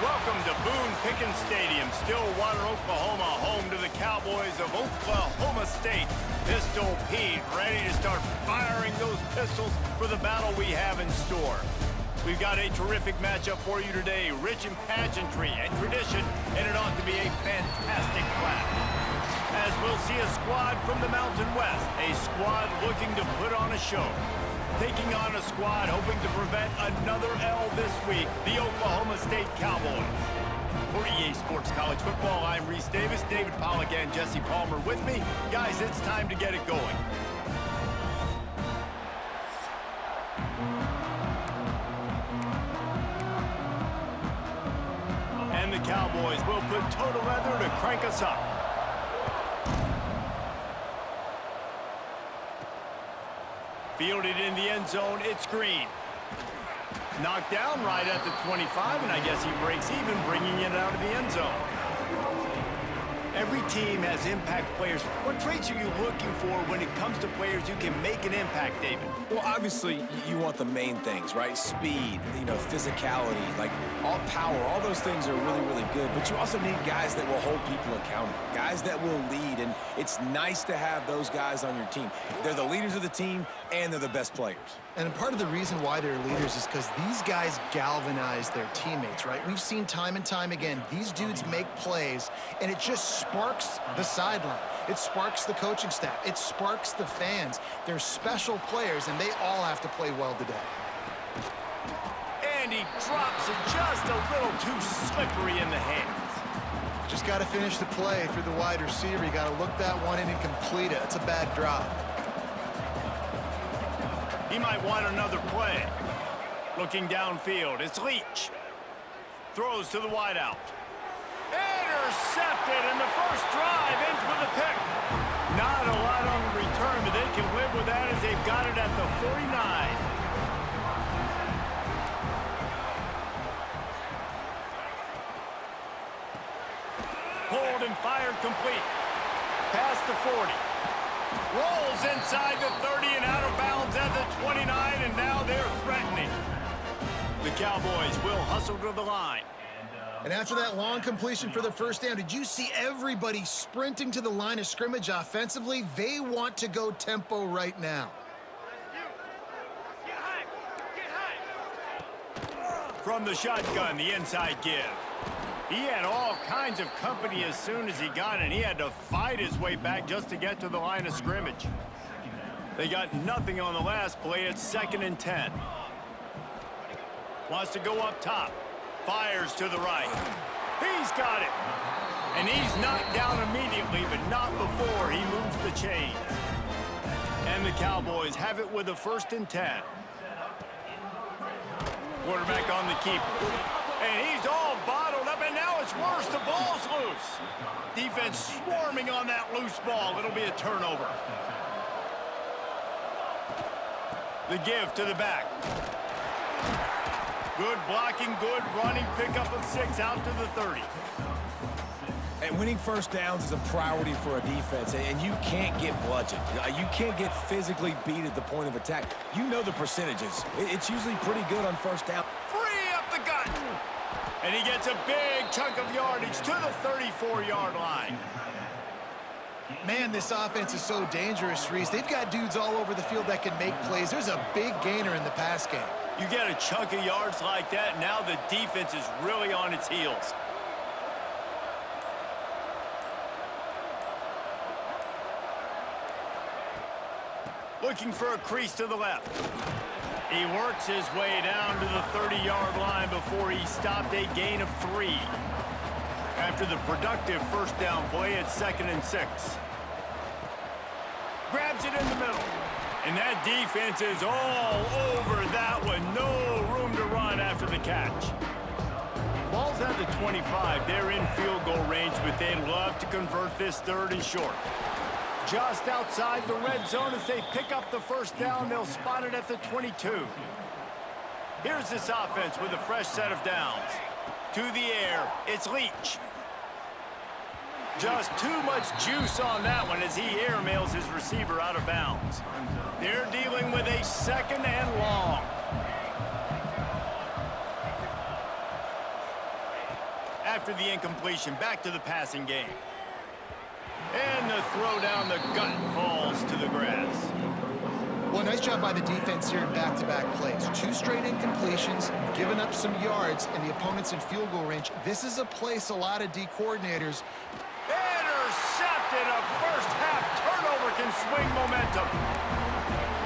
Welcome to Boone Pickens Stadium, Stillwater, Oklahoma, home to the Cowboys of Oklahoma State. Pistol Pete ready to start firing those pistols for the battle we have in store. We've got a terrific matchup for you today, rich in pageantry and tradition, and it ought to be a fantastic clash. As we'll see a squad from the Mountain West, a squad looking to put on a show. Taking on a squad hoping to prevent another L this week, the Oklahoma State Cowboys. For EA Sports College Football, I'm Reese Davis, David Pollack, and Jesse Palmer with me. Guys, it's time to get it going. And the Cowboys will put total leather to crank us up. Fielded in the end zone, it's Green. Knocked down right at the 25, and I guess he breaks even, bringing it out of the end zone. Every team has impact players. What traits are you looking for when it comes to players who can make an impact, David? Well, obviously, you want the main things, right? Speed, physicality, like all power, all those things are really, really good. But you also need guys that will hold people accountable, guys that will lead, and it's nice to have those guys on your team. They're the leaders of the team, and they're the best players. And part of the reason why they're leaders is because these guys galvanize their teammates, right? We've seen time and time again, these dudes make plays, and it just sparks the sideline. It sparks the coaching staff. It sparks the fans. They're special players, and they all have to play well today. And he drops it just a little too slippery in the hands. Just got to finish the play for the wide receiver. You got to look that one in and complete it. It's a bad drop. He might want another play. Looking downfield, it's Leach. Throws to the wideout. Intercepted, and the first drive ends with a pick. Not a lot on the return, but they can live with that as they've got it at the 49. Pulled and fired complete. Past the 40. Rolls inside the 30 and out of bounds at the 29, and now they're threatening. The Cowboys will hustle to the line. And after that long completion for the first down, did you see everybody sprinting to the line of scrimmage offensively? They want to go tempo right now. From the shotgun, the inside give. He had all kinds of company as soon as he got it. He had to fight his way back just to get to the line of scrimmage. They got nothing on the last play. It's 2nd and 10. Wants to go up top. Fires to the right. He's got it. And he's knocked down immediately, but not before he moves the chains. And the Cowboys have it with a 1st and 10. Quarterback on the keeper. And he's all bottled up, and now it's worse. The ball's loose. Defense swarming on that loose ball. It'll be a turnover. The give to the back. Good blocking, good running, pickup of 6 out to the 30. And winning first downs is a priority for a defense, and you can't get bludgeoned. You can't get physically beat at the point of attack. You know the percentages. It's usually pretty good on first down. Free up the gut. And he gets a big chunk of yardage to the 34-yard line. Man, this offense is so dangerous, Reese. They've got dudes all over the field that can make plays. There's a big gainer in the pass game. You get a chunk of yards like that, now the defense is really on its heels. Looking for a crease to the left. He works his way down to the 30-yard line before he stopped a gain of 3. After the productive first down play, it's 2nd and 6. Grabs it in the middle. And that defense is all over that one. No room to run after the catch. Ball's at the 25. They're in field goal range, but they'd love to convert this 3rd and short. Just outside the red zone as they pick up the first down. They'll spot it at the 22. Here's this offense with a fresh set of downs. To the air, it's Leach. Just too much juice on that one as he airmails his receiver out of bounds. They're dealing with a 2nd and long. after the incompletion. Back to the passing game. And the throw down the gut falls to the grass. Well, nice job by the defense here in back-to-back plays. 2 straight incompletions, giving up some yards, and the opponent's in field goal range. This is a place a lot of D coordinators. Intercepted. A first-half turnover can swing momentum.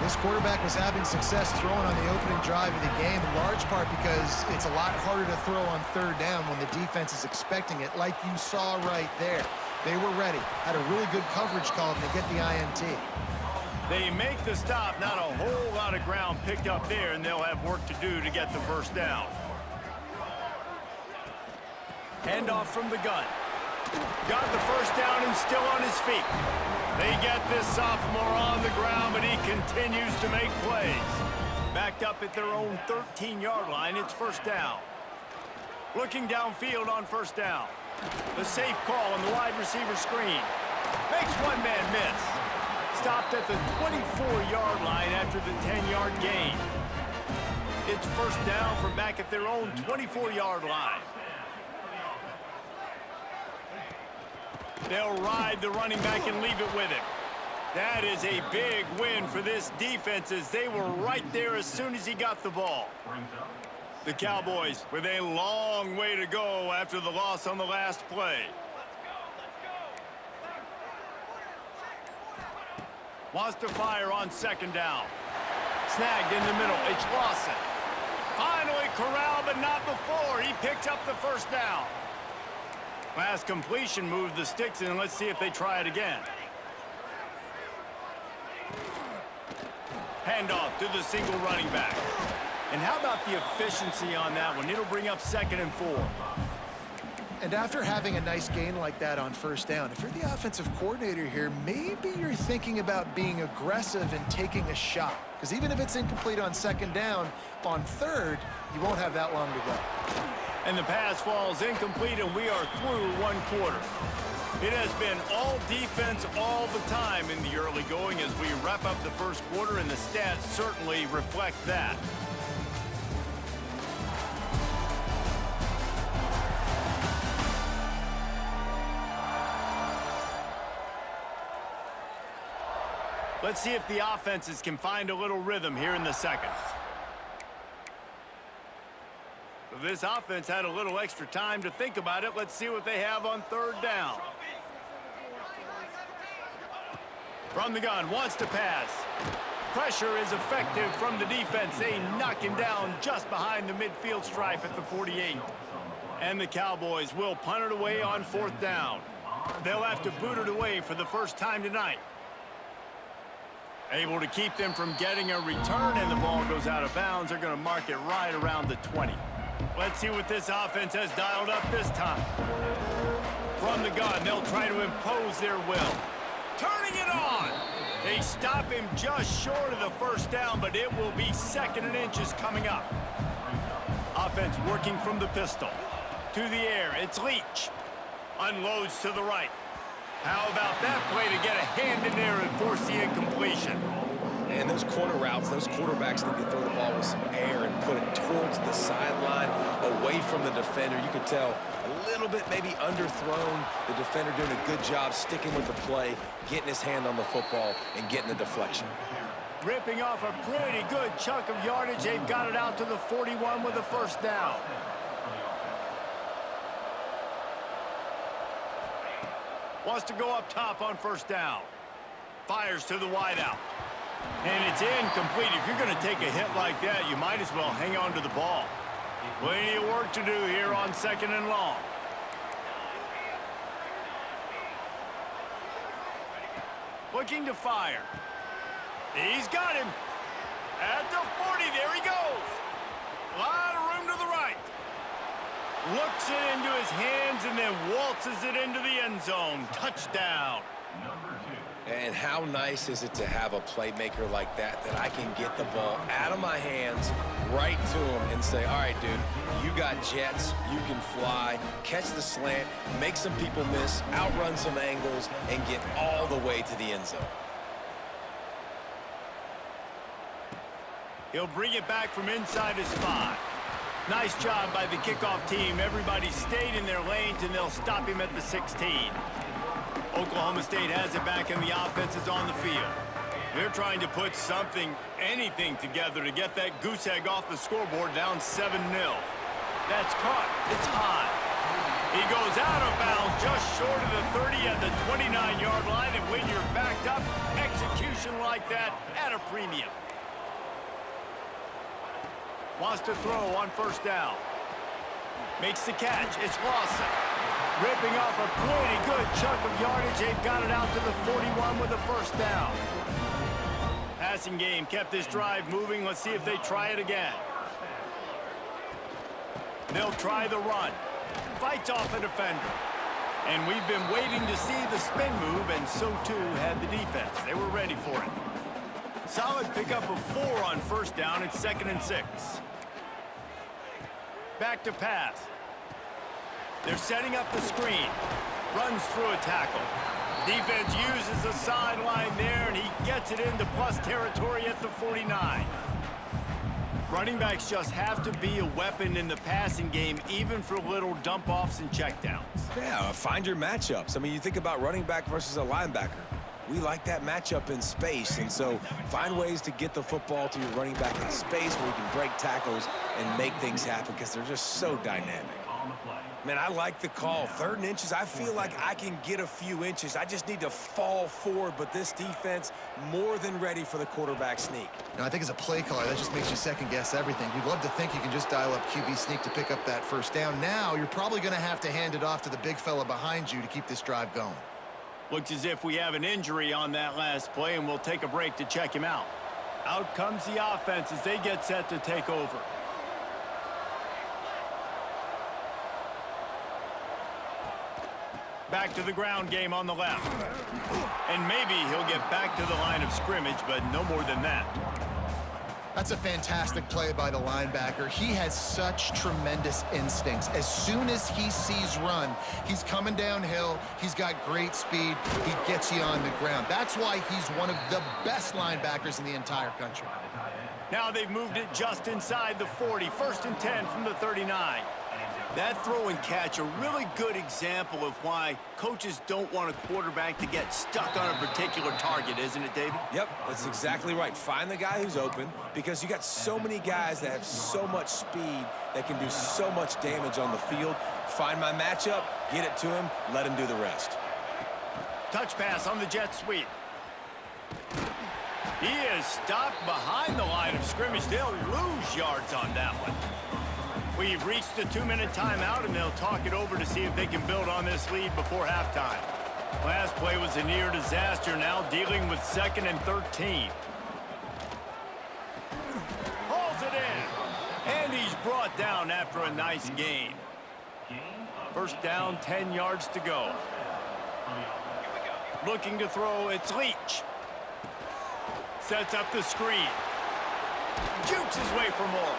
This quarterback was having success throwing on the opening drive of the game, in large part because it's a lot harder to throw on 3rd down when the defense is expecting it, like you saw right there. They were ready, had a really good coverage call to get the INT. They make the stop. Not a whole lot of ground picked up there, and they'll have work to do to get the first down. Handoff from the gun. Got the first down and still on his feet. They get this sophomore on the ground, but he continues to make plays. Backed up at their own 13-yard line, it's first down. Looking downfield on first down. The safe call on the wide receiver screen. Makes one man miss. Stopped at the 24-yard line after the 10-yard gain. It's first down from back at their own 24-yard line. They'll ride the running back and leave it with him. That is a big win for this defense as they were right there as soon as he got the ball. The Cowboys with a long way to go after the loss on the last play. Wants to fire on second down. Snagged in the middle. It's Lawson. Finally corralled, but not before. He picks up the first down. Last completion moved the sticks in. Let's see if they try it again. Handoff to the single running back. And how about the efficiency on that one? It'll bring up 2nd and 4. And after having a nice gain like that on first down, if you're the offensive coordinator here, maybe you're thinking about being aggressive and taking a shot. Because even if it's incomplete on 2nd down, on 3rd, you won't have that long to go. And the pass falls incomplete, and we are through 1 quarter. It has been all defense all the time in the early going as we wrap up the first quarter, and the stats certainly reflect that. Let's see if the offenses can find a little rhythm here in the second. This offense had a little extra time to think about it. Let's see what they have on 3rd down. From the gun, wants to pass. Pressure is effective from the defense. They knock him down just behind the midfield stripe at the 48. And the Cowboys will punt it away on 4th down. They'll have to boot it away for the first time tonight. Able to keep them from getting a return, and the ball goes out of bounds. They're going to mark it right around the 20. Let's see what this offense has dialed up this time. From the gun, they'll try to impose their will. Turning it on. They stop him just short of the first down, but it will be 2nd and inches coming up. Offense working from the pistol. To the air, it's Leach. Unloads to the right. How about that play to get a hand in there and force the incompletion? And those corner routes, those quarterbacks need to throw the ball with some air and put it towards the sideline, away from the defender. You can tell a little bit maybe underthrown. The defender doing a good job sticking with the play, getting his hand on the football, and getting the deflection. Ripping off a pretty good chunk of yardage. They've got it out to the 41 with a first down. Wants to go up top on first down. Fires to the wideout. And it's incomplete. If you're going to take a hit like that, you might as well hang on to the ball. Plenty of work to do here on 2nd and long. Looking to fire. He's got him. At the 40, there he goes. A lot of room to the right. Looks it into his hands and then waltzes it into the end zone. Touchdown. And how nice is it to have a playmaker like that I can get the ball out of my hands right to him and say, all right, dude, you got jets, you can fly, catch the slant, make some people miss, outrun some angles, and get all the way to the end zone. He'll bring it back from inside his 5. Nice job by the kickoff team. Everybody stayed in their lanes, and they'll stop him at the 16. Oklahoma State has it back, and the offense is on the field. They're trying to put something, anything together to get that goose egg off the scoreboard down 7-0. That's caught. It's high. He goes out of bounds just short of the 30 at the 29-yard line, and when you're backed up, execution like that at a premium. Wants to throw on first down. Makes the catch. It's Lawson. Ripping off a pretty good chunk of yardage. They've got it out to the 41 with a first down. Passing game kept this drive moving. Let's see if they try it again. They'll try the run. Fights off a defender. And we've been waiting to see the spin move, and so too had the defense. They were ready for it. Solid pickup of 4 on first down. It's 2nd and 6. Back to pass. They're setting up the screen. Runs through a tackle. Defense uses the sideline there, and he gets it into plus territory at the 49. Running backs just have to be a weapon in the passing game, even for little dump-offs and checkdowns. Yeah, find your matchups. I mean, you think about running back versus a linebacker. We like that matchup in space, and so find ways to get the football to your running back in space where you can break tackles and make things happen because they're just so dynamic. Man, I like the call. 3rd and inches, I feel like I can get a few inches. I just need to fall forward, but this defense more than ready for the quarterback sneak. Now, I think as a play caller, that just makes you second-guess everything. You'd love to think you can just dial up QB sneak to pick up that first down. Now, you're probably going to have to hand it off to the big fella behind you to keep this drive going. Looks as if we have an injury on that last play, and we'll take a break to check him out. Out comes the offense as they get set to take over. Back to the ground game on the left. And maybe he'll get back to the line of scrimmage, but no more than that. That's a fantastic play by the linebacker. He has such tremendous instincts. As soon as he sees run, he's coming downhill. He's got great speed. He gets you on the ground. That's why he's one of the best linebackers in the entire country. Now they've moved it just inside the 40. 1st and 10 from the 39. That throw and catch, a really good example of why coaches don't want a quarterback to get stuck on a particular target, isn't it, David? Yep, that's exactly right. Find the guy who's open because you got so many guys that have so much speed that can do so much damage on the field. Find my matchup, get it to him, let him do the rest. Touch pass on the jet sweep. He is stopped behind the line of scrimmage. They'll lose yards on that one. We've reached the 2-minute timeout, and they'll talk it over to see if they can build on this lead before halftime. Last play was a near disaster, now dealing with 2nd and 13. Hauls it in, and he's brought down after a nice gain. First down, 10 yards to go. Looking to throw, it's Leach. Sets up the screen. Jukes his way for more.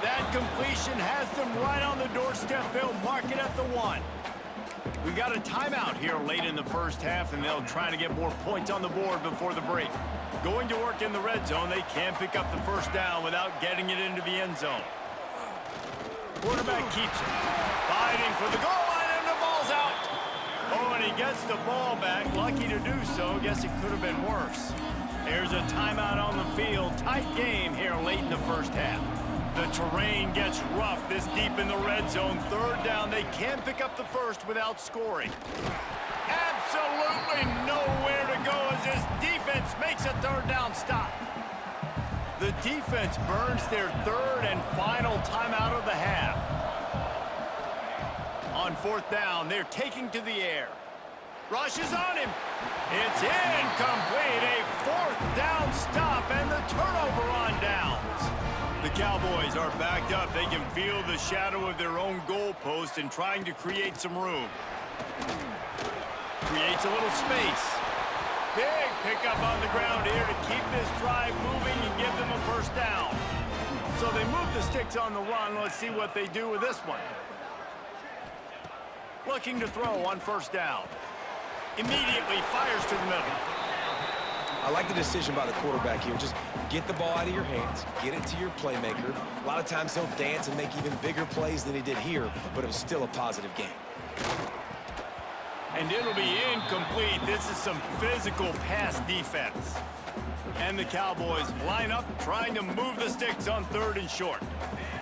That completion has them right on the doorstep. They'll mark it at the 1. We got a timeout here late in the first half, and they'll try to get more points on the board before the break. Going to work in the red zone, they can't pick up the first down without getting it into the end zone. Quarterback keeps it. Fighting for the goal line, and the ball's out. Oh, and he gets the ball back. Lucky to do so. Guess it could have been worse. There's a timeout on the field. Tight game here late in the first half. The terrain gets rough this deep in the red zone. 3rd down, they can't pick up the first without scoring. Absolutely nowhere to go as this defense makes a 3rd down stop. The defense burns their 3rd and final timeout of the half. On 4th down, they're taking to the air. Rush is on him. It's incomplete. A 4th down stop and the turnover on downs. The Cowboys are backed up. They can feel the shadow of their own goalpost and trying to create some room. Creates a little space. Big pickup on the ground here to keep this drive moving and give them a first down. So they move the sticks on the run. Let's see what they do with this one. Looking to throw on first down. Immediately fires to the middle. I like the decision by the quarterback here. Just get the ball out of your hands, get it to your playmaker. A lot of times he'll dance and make even bigger plays than he did here, but it was still a positive game. And it'll be incomplete. This is some physical pass defense. And the Cowboys line up trying to move the sticks on 3rd and short.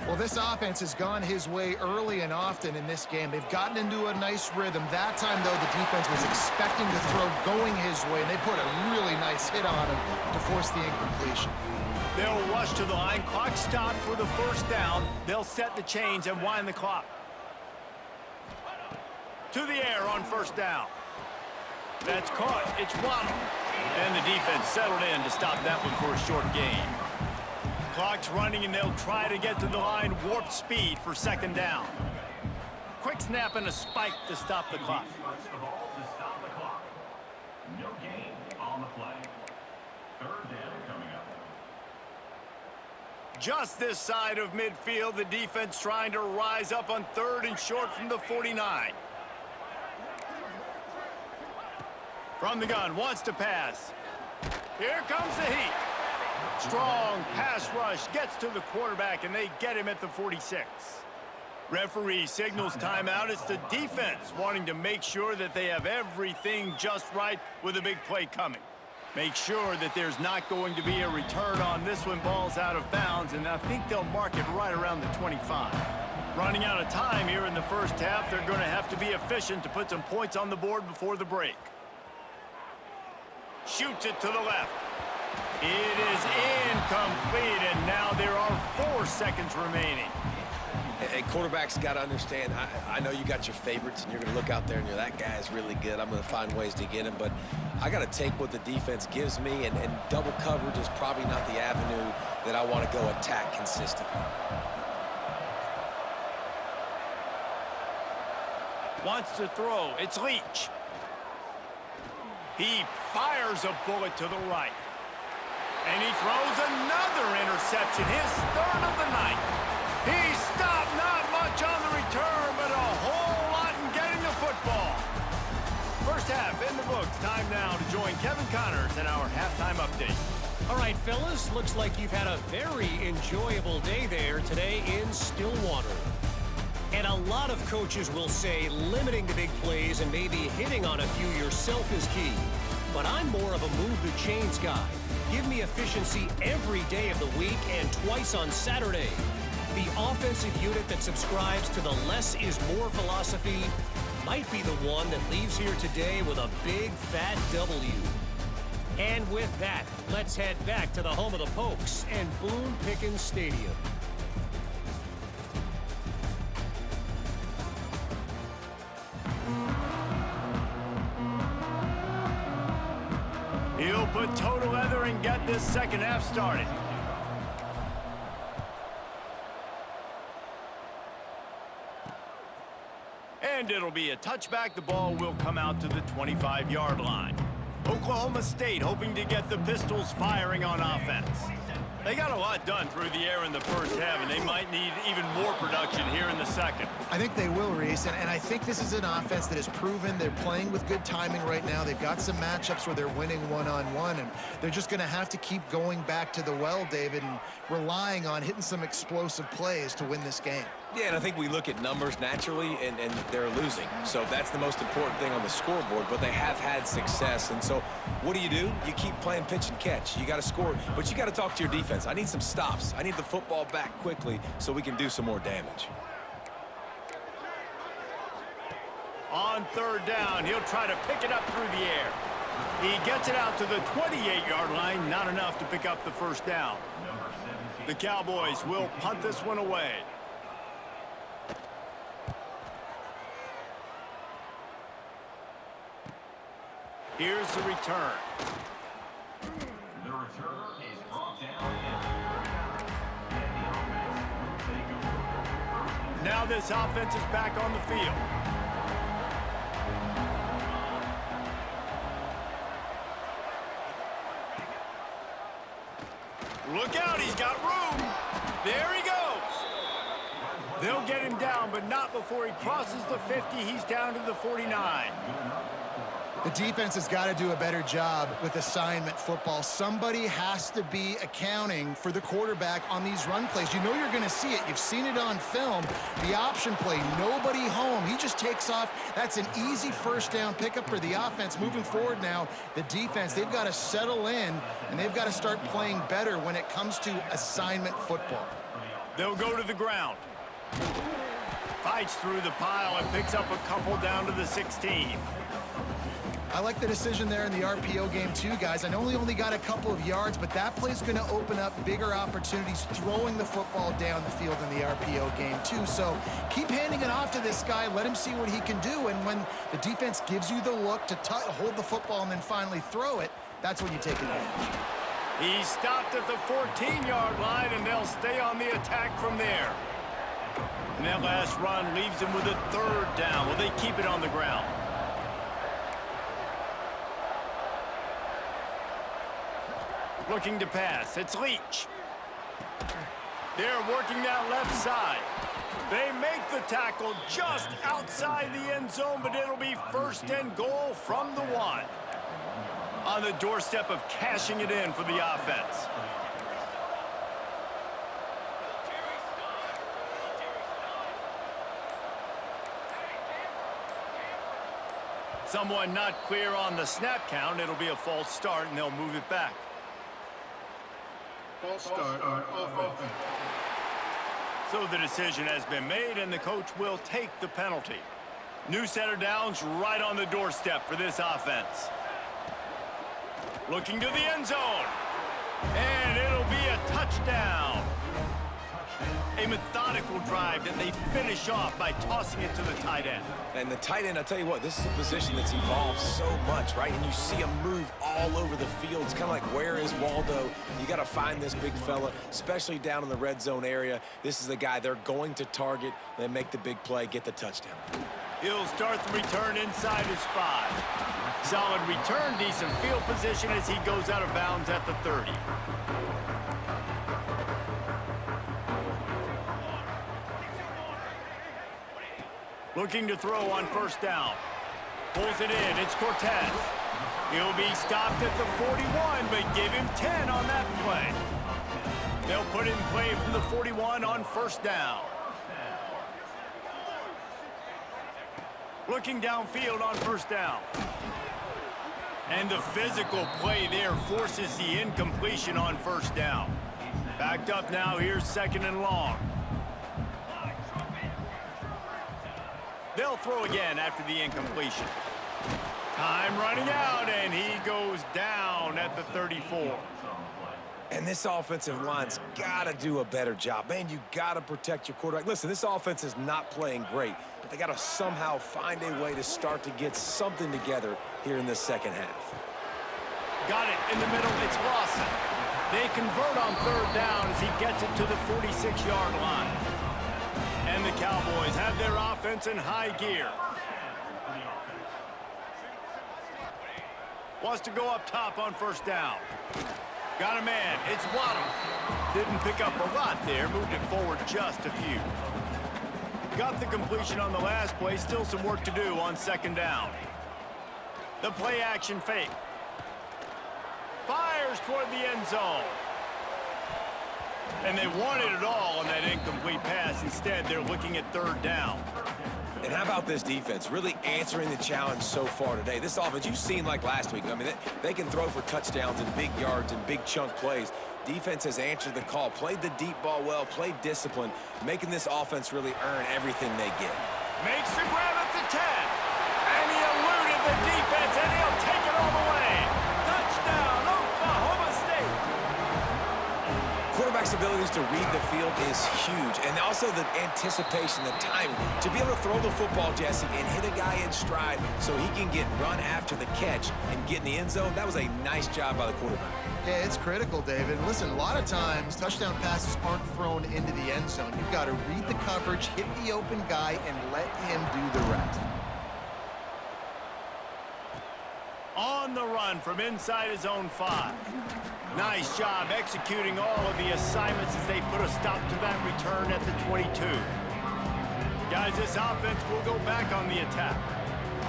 Well, this offense has gone his way early and often in this game. They've gotten into a nice rhythm. That time, though, the defense was expecting to throw going his way, and they put a really nice hit on him to force the incompletion. They'll rush to the line. Clock stopped for the 1st down. They'll set the chains and wind the clock. To the air on 1st down. That's caught. It's Waddle. And the defense settled in to stop that one for a short gain. Clock's running, and they'll try to get to the line. Warp speed for 2nd down. Quick snap and a spike to stop the clock. No gain on the play. 3rd down coming up. Just this side of midfield, the defense trying to rise up on 3rd and short from the 49. From the gun, wants to pass. Here comes the heat. Strong pass rush gets to the quarterback, and they get him at the 46. Referee signals timeout. It's the defense wanting to make sure that they have everything just right with a big play coming. Make sure that there's not going to be a return on this when ball's out of bounds, and I think they'll mark it right around the 25. Running out of time here in the 1st half, they're going to have to be efficient to put some points on the board before the break. Shoots it to the left. It is incomplete, and now there are 4 seconds remaining. Hey, quarterbacks got to understand, I know you got your favorites, and you're going to look out there and you're, that guy's really good. I'm going to find ways to get him, but I got to take what the defense gives me, and double coverage is probably not the avenue that I want to go attack consistently. Wants to throw. It's Leach. He fires a bullet to the right. And he throws another interception, his 3rd of the night. He stopped not much on the return, but a whole lot in getting the football. 1st half in the books. Time now to join Kevin Connors in our halftime update. All right, fellas, looks like you've had a very enjoyable day there today in Stillwater. And a lot of coaches will say limiting the big plays and maybe hitting on a few yourself is key. But I'm more of a move the chains guy. Give me efficiency every day of the week and twice on Saturday. The offensive unit that subscribes to the less is more philosophy might be the one that leaves here today with a big fat W. And with that, let's head back to the home of the Pokes and Boone Pickens Stadium. He'll put total leather and get this 2nd half started. And it'll be a touchback. The ball will come out to the 25-yard line. Oklahoma State hoping to get the Pistols firing on offense. They got a lot done through the air in the 1st half, and they might need even more production here in the 2nd. I think they will, Reese, and I think this is an offense that has proven they're playing with good timing right now. They've got some matchups where they're winning one-on-one, and they're just going to have to keep going back to the well, David, and relying on hitting some explosive plays to win this game. Yeah, and I think we look at numbers naturally, and they're losing. So that's the most important thing on the scoreboard, but they have had success. And so what do? You keep playing pitch and catch. You got to score, but you got to talk to your defense. I need some stops. I need the football back quickly so we can do some more damage. On 3rd down, he'll try to pick it up through the air. He gets it out to the 28-yard line, not enough to pick up the 1st down. The Cowboys will punt this one away. Here's the return. The return is brought down and the offense will take over. Now this offense is back on the field. Look out, he's got room. There he goes. They'll get him down, but not before he crosses the 50. He's down to the 49. The defense has got to do a better job with assignment football. Somebody has to be accounting for the quarterback on these run plays. You know you're going to see it. You've seen it on film. The option play, nobody home. He just takes off. That's an easy first down pickup for the offense. Moving forward now, the defense, they've got to settle in, and they've got to start playing better when it comes to assignment football. They'll go to the ground. Fights through the pile and picks up a couple down to the 16. I like the decision there in the RPO game too, guys. I know he only got a couple of yards, but that play's going to open up bigger opportunities throwing the football down the field in the RPO game too. So keep handing it off to this guy. Let him see what he can do. And when the defense gives you the look to hold the football and then finally throw it, that's when you take advantage. He stopped at the 14-yard line, and they'll stay on the attack from there. And that last run leaves them with a third down. Will they keep it on the ground? Looking to pass. It's Leach. They're working that left side. They make the tackle just outside the end zone, but it'll be first and goal from the 1. On the doorstep of cashing it in for the offense. Someone not clear on the snap count. It'll be a false start, and they'll move it back. False start on offense. So the decision has been made, and the coach will take the penalty. New set of downs right on the doorstep for this offense. Looking to the end zone. And it'll be a touchdown. A methodical drive that they finish off by tossing it to the tight end. And the tight end, I'll tell you what, this is a position that's evolved so much, right? And you see him move all over the field. It's kind of like, where is Waldo? You got to find this big fella, especially down in the red zone area. This is the guy they're going to target, then make the big play, get the touchdown. He'll start the return inside his 5. Solid return, decent field position as he goes out of bounds at the 30. Looking to throw on first down. Pulls it in. It's Cortez. He'll be stopped at the 41, but give him 10 on that play. They'll put in play from the 41 on first down. Looking downfield on first down. And the physical play there forces the incompletion on first down. Backed up now. Here's second and long. They'll throw again after the incompletion. Time running out, and he goes down at the 34. And this offensive line's got to do a better job. Man, you got to protect your quarterback. Listen, this offense is not playing great, but they got to somehow find a way to start to get something together here in this second half. Got it in the middle. It's Lawson. They convert on third down as he gets it to the 46-yard line. And the Cowboys have their offense in high gear. Wants to go up top on first down. Got a man. It's Waddle. Didn't pick up a lot there. Moved it forward just a few. Got the completion on the last play. Still some work to do on second down. The play action fake. Fires toward the end zone. And they wanted it all on that incomplete pass. Instead, they're looking at third down. And how about this defense really answering the challenge so far today? This offense, you've seen like last week. I mean, they can throw for touchdowns and big yards and big chunk plays. Defense has answered the call, played the deep ball well, played discipline, making this offense really earn everything they get. Makes the grab at the 10. And he eluded the defense, and he'll take it all the way. Touchdown, Oklahoma State. Quarterback's abilities to read the field is huge, and also the anticipation, the timing. To be able to throw the football, Jesse, and hit a guy in stride so he can get run after the catch and get in the end zone, that was a nice job by the quarterback. Yeah, it's critical, David. Listen, a lot of times touchdown passes aren't thrown into the end zone. You've got to read the coverage, hit the open guy, and let him do the rest. On the run from inside his own 5. Nice job executing all of the assignments as they put a stop to that return at the 22. Guys, this offense will go back on the attack.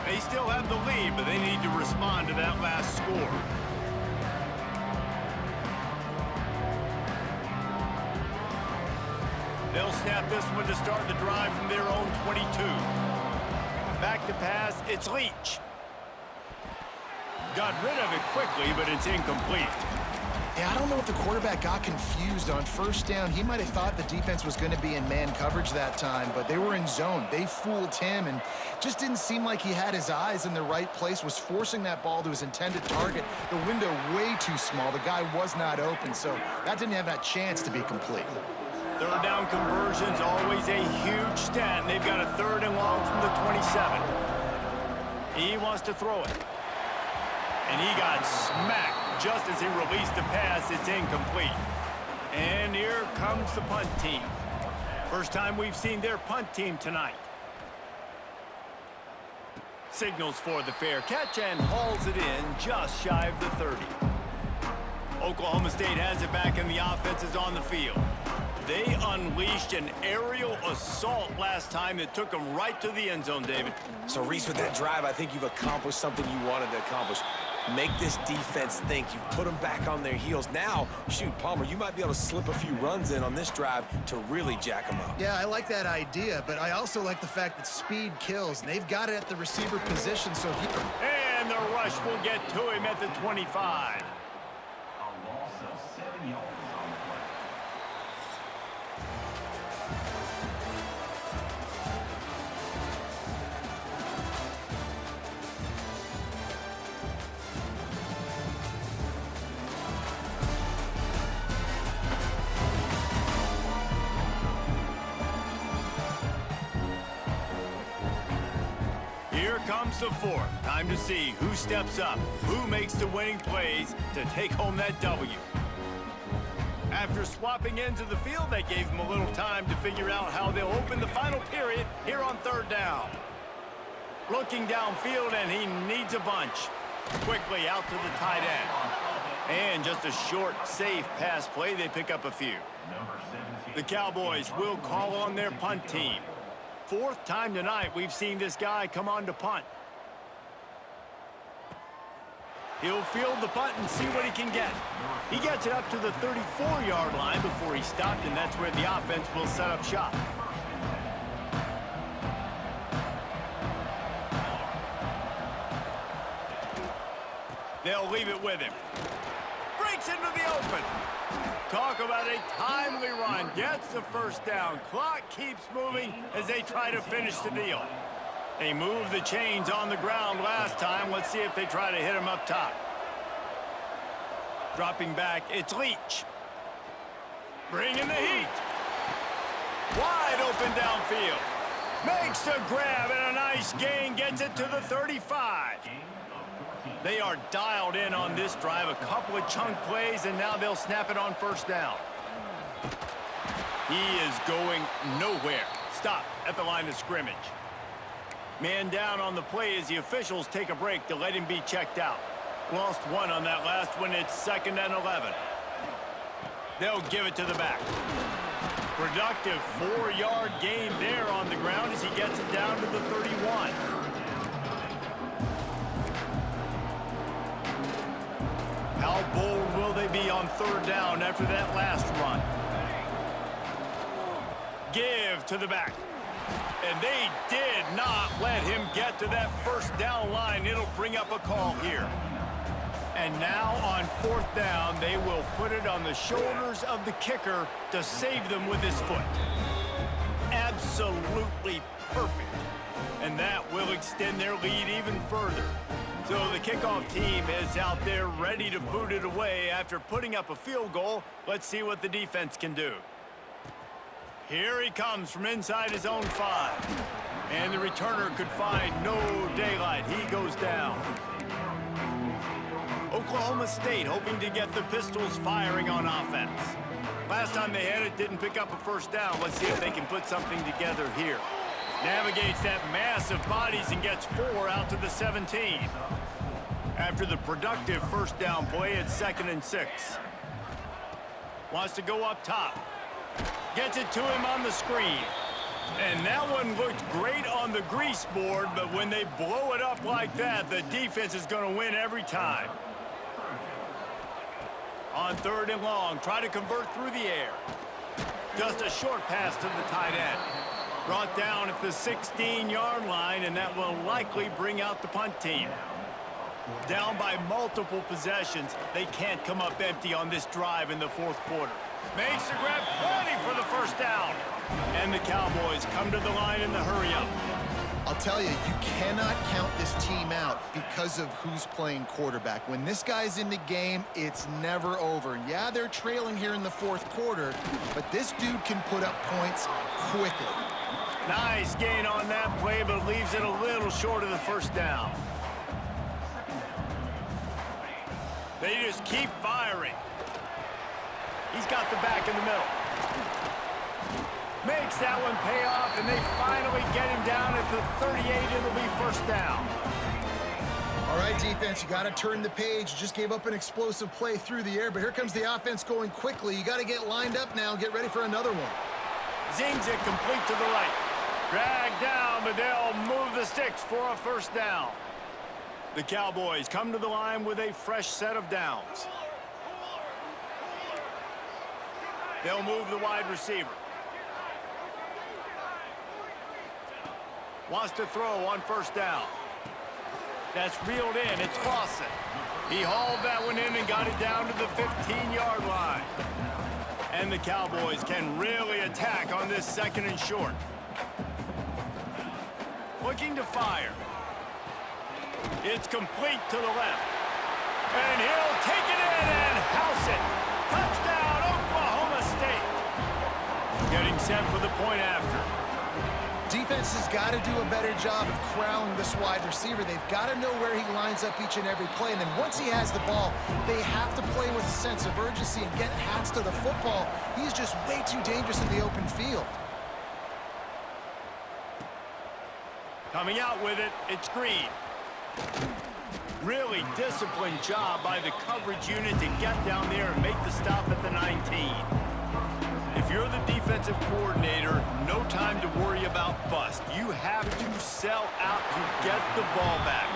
They still have the lead, but they need to respond to that last score. They'll snap this one to start the drive from their own 22. Back to pass, it's Leach. Got rid of it quickly, but it's incomplete. Yeah, I don't know if the quarterback got confused on first down. He might have thought the defense was going to be in man coverage that time, but they were in zone. They fooled him and just didn't seem like he had his eyes in the right place, was forcing that ball to his intended target. The window way too small. The guy was not open, so that didn't have that chance to be complete. Third down conversion's always a huge stat, and they've got a 3rd and long from the 27. He wants to throw it. And he got smacked just as he released the pass. It's incomplete. And here comes the punt team. First time we've seen their punt team tonight. Signals for the fair catch and hauls it in just shy of the 30. Oklahoma State has it back and the offense is on the field. They unleashed an aerial assault last time that took them right to the end zone, David. So, Reese, with that drive, I think you've accomplished something you wanted to accomplish. Make this defense think. You've put them back on their heels. Now, shoot, Palmer, you might be able to slip a few runs in on this drive to really jack them up. Yeah, I like that idea, but I also like the fact that speed kills, and they've got it at the receiver position, so he... And the rush will get to him at the 25. A loss of 7 yards on the play. Here comes the 4th. Time to see who steps up, who makes the winning plays to take home that W. After swapping ends of the field, that gave them a little time to figure out how they'll open the final period here on 3rd down. Looking downfield, and he needs a bunch. Quickly out to the tight end. And just a short, safe pass play, they pick up a few. The Cowboys will call on their punt team. 4th time tonight we've seen this guy come on to punt. He'll field the punt and see what he can get. He gets it up to the 34-yard line before he stopped, and that's where the offense will set up shop. They'll leave it with him. Breaks into the open. Talk about a timely run. Gets the first down. Clock keeps moving as they try to finish the deal. They moved the chains on the ground last time. Let's see if they try to hit him up top. Dropping back, it's Leach. Bringing the heat. Wide open downfield. Makes the grab and a nice gain. Gets it to the 35. They are dialed in on this drive. A couple of chunk plays, and now they'll snap it on first down. He is going nowhere. Stop at the line of scrimmage. Man down on the play as the officials take a break to let him be checked out. Lost one on that last one. It's 2nd and 11. They'll give it to the back. Productive 4-yard gain there on the ground as he gets it down to the 31. How bold will they be on 3rd down after that last run? Give to the back. And they did not let him get to that first down line. It'll bring up a call here. And now on 4th down, they will put it on the shoulders of the kicker to save them with his foot. Absolutely perfect. And that will extend their lead even further. So the kickoff team is out there ready to boot it away after putting up a field goal. Let's see what the defense can do. Here he comes from inside his own 5. And the returner could find no daylight. He goes down. Oklahoma State hoping to get the Pistols firing on offense. Last time they had it, didn't pick up a first down. Let's see if they can put something together here. Navigates that mass of bodies and gets 4 out to the 17. After the productive first down play, it's 2nd and 6. Wants to go up top. Gets it to him on the screen. And that one looked great on the grease board, but when they blow it up like that, the defense is going to win every time. On 3rd and long, try to convert through the air. Just a short pass to the tight end. Brought down at the 16-yard line, and that will likely bring out the punt team. Down by multiple possessions, they can't come up empty on this drive in the 4th quarter. Makes the grab, plenty for the first down. And the Cowboys come to the line in the hurry-up. I'll tell you, you cannot count this team out because of who's playing quarterback. When this guy's in the game, it's never over. And yeah, they're trailing here in the 4th quarter, but this dude can put up points quickly. Nice gain on that play, but leaves it a little short of the first down. They just keep firing. He's got the back in the middle. Makes that one pay off, and they finally get him down at the 38. It'll be first down. All right, defense, you got to turn the page. You just gave up an explosive play through the air, but here comes the offense going quickly. You got to get lined up now and get ready for another one. Zings it complete to the right. Dragged down, but they'll move the sticks for a first down. The Cowboys come to the line with a fresh set of downs. They'll move the wide receiver. Wants to throw on first down. That's reeled in. It's Clausen. He hauled that one in and got it down to the 15-yard line. And the Cowboys can really attack on this 2nd and short. Looking to fire. It's complete to the left. And he'll take it in and house it. Touchdown, Oklahoma State. Getting set for the point after. Defense has got to do a better job of corralling this wide receiver. They've got to know where he lines up each and every play. And then once he has the ball, they have to play with a sense of urgency and get hats to the football. He's just way too dangerous in the open field. Coming out with it, it's Green. Really disciplined job by the coverage unit to get down there and make the stop at the 19. If you're the defensive coordinator, no time to worry about bust. You have to sell out to get the ball back.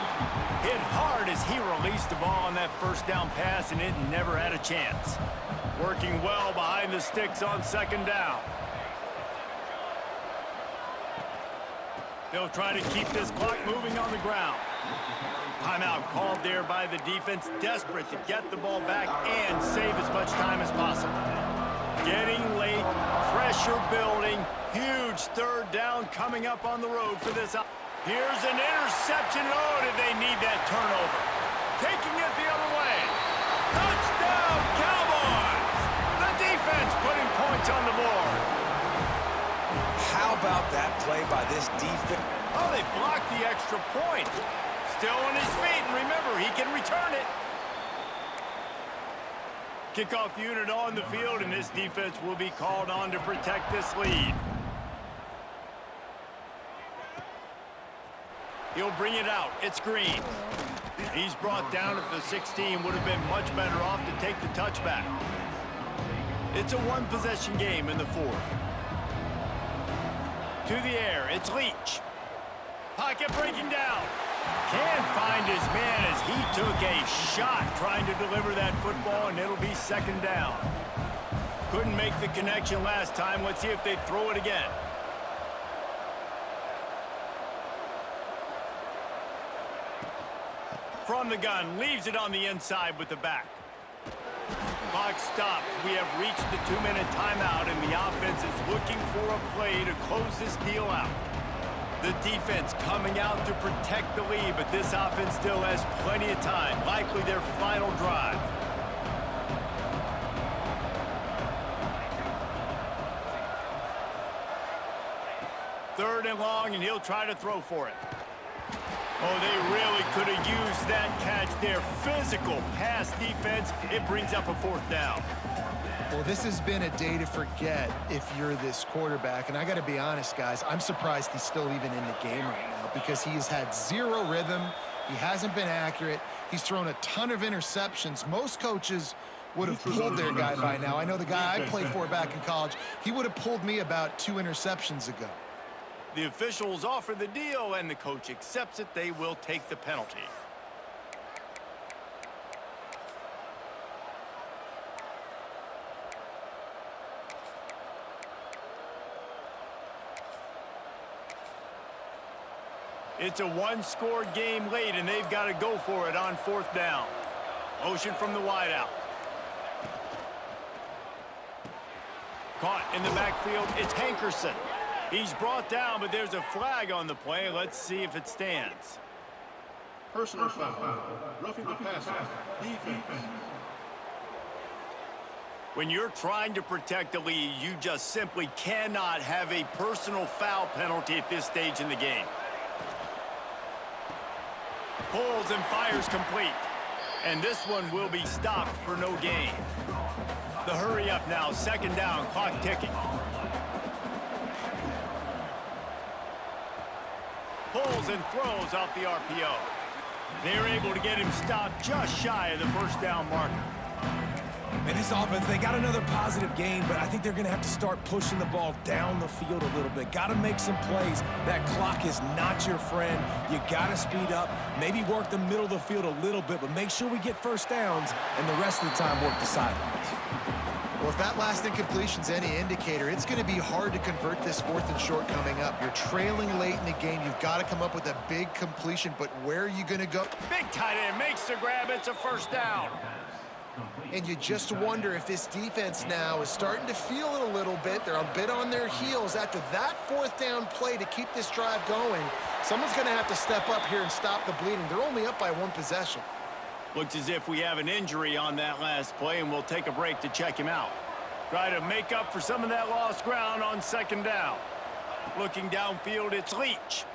Hit hard as he released the ball on that first down pass, and it never had a chance. Working well behind the sticks on 2nd down. They'll try to keep this clock moving on the ground. Timeout called there by the defense, desperate to get the ball back and save as much time as possible. Getting late, pressure building, huge 3rd down coming up on the road for this. Here's an interception. Oh, did they need that turnover? Taking it the other way. Touchdown, Cowboys! The defense putting points on the board. How about that play by this defense? Oh, they blocked the extra point. Still on his feet, and remember, he can return it. Kickoff unit on the field, and this defense will be called on to protect this lead. He'll bring it out. It's Green. He's brought down at the 16. Would have been much better off to take the touchback. It's a one-possession game in the 4th. To the air, it's Leach. Pocket breaking down. Can't find his man as he took a shot trying to deliver that football, and it'll be 2nd down. Couldn't make the connection last time. Let's see if they throw it again. From the gun, leaves it on the inside with the back. Clock stops. We have reached the 2-minute timeout, and the offense is looking for a play to close this deal out. The defense coming out to protect the lead, but this offense still has plenty of time, likely their final drive. Third and long, and he'll try to throw for it. Oh, they really could have used that catch there. Physical pass defense. It brings up a 4th down. Well, this has been a day to forget if you're this quarterback. And I got to be honest, guys, I'm surprised he's still even in the game right now because he has had 0 rhythm. He hasn't been accurate. He's thrown a ton of interceptions. Most coaches would have pulled their guy by now. I know the guy I played for back in college, he would have pulled me about 2 interceptions ago. The officials offer the deal, and the coach accepts it. They will take the penalty. It's a one-score game late, and they've got to go for it on 4th down. Motion from the wideout. Caught in the backfield. It's Hankerson. He's brought down, but there's a flag on the play. Let's see if it stands. Personal foul. Roughing the passer. Defense. When you're trying to protect the lead, you just simply cannot have a personal foul penalty at this stage in the game. Pulls and fires complete. And this one will be stopped for no gain. The hurry up now, 2nd down, clock ticking. Pulls and throws off the RPO. They're able to get him stopped just shy of the 1st down marker. And this offense, they got another positive game, but I think they're going to have to start pushing the ball down the field a little bit. Got to make some plays. That clock is not your friend. You got to speed up, maybe work the middle of the field a little bit, but make sure we get 1st downs and the rest of the time work the sidelines. Well, if that last incompletion's any indicator, it's going to be hard to convert this 4th and short coming up. You're trailing late in the game. You've got to come up with a big completion, but where are you going to go? Big tight end makes the grab. It's a 1st down. And you just wonder if this defense now is starting to feel it a little bit. They're a bit on their heels after that 4th down play to keep this drive going. Someone's going to have to step up here and stop the bleeding. They're only up by 1 possession. Looks as if we have an injury on that last play, and we'll take a break to check him out. Try to make up for some of that lost ground on 2nd down. Looking downfield, it's Leach.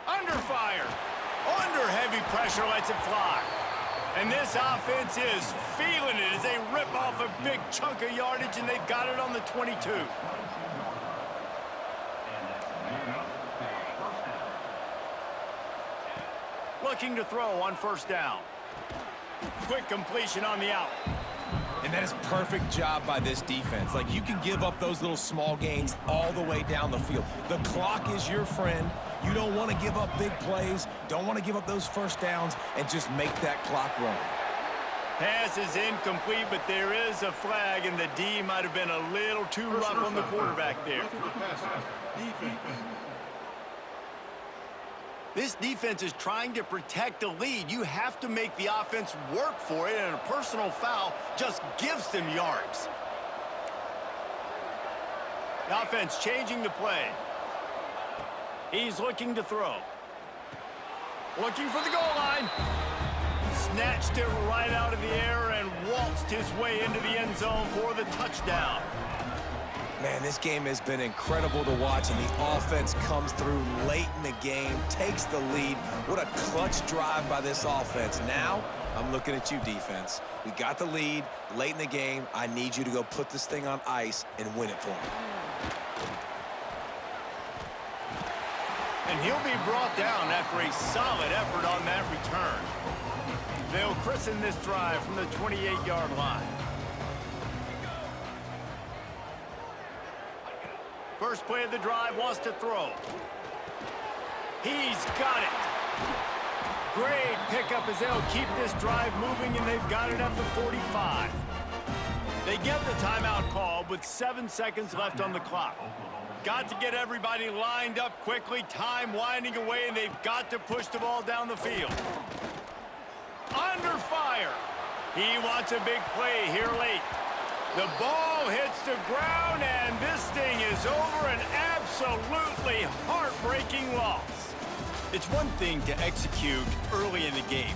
Under fire. Under heavy pressure, lets it fly. And this offense is feeling it as they rip off a big chunk of yardage, and they've got it on the 22. Looking to throw on 1st down. Quick completion on the out. And that is perfect job by this defense. Like, you can give up those little small gains all the way down the field. The clock is your friend. You don't want to give up big plays. Don't want to give up those 1st downs and just make that clock run. Pass is incomplete, but there is a flag, and the D might have been a little too rough on the quarterback there. Roughing the passer. Defense. This defense is trying to protect the lead. You have to make the offense work for it, and a personal foul just gives them yards. The offense changing the play. He's looking to throw. Looking for the goal line. Snatched it right out of the air and waltzed his way into the end zone for the touchdown. Man, this game has been incredible to watch, and the offense comes through late in the game, takes the lead. What a clutch drive by this offense. Now, I'm looking at you, defense. We got the lead late in the game. I need you to go put this thing on ice and win it for me. And he'll be brought down after a solid effort on that return. They'll christen this drive from the 28-yard line. First play of the drive, wants to throw. He's got it. Great pickup as they'll keep this drive moving, and they've got it at the 45. They get the timeout called with 7 seconds left on the clock. Got to get everybody lined up quickly, time winding away, and they've got to push the ball down the field. Under fire. He wants a big play here late. The ball hits the ground, and this thing is over. An absolutely heartbreaking loss. It's one thing to execute early in the game.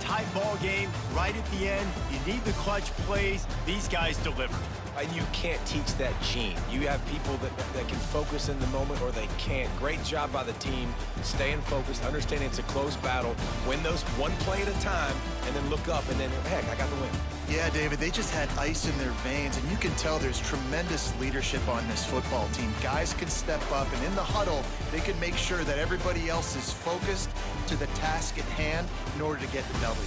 Tight ball game, right at the end, you need the clutch plays. These guys delivered. And you can't teach that gene. You have people that can focus in the moment, or they can't. Great job by the team, staying focused, understanding it's a close battle, win those one play at a time, and then look up, and then, heck, I got the win. Yeah, David, they just had ice in their veins, and you can tell there's tremendous leadership on this football team. Guys can step up, and in the huddle, they can make sure that everybody else is focused to the task at hand in order to get the W.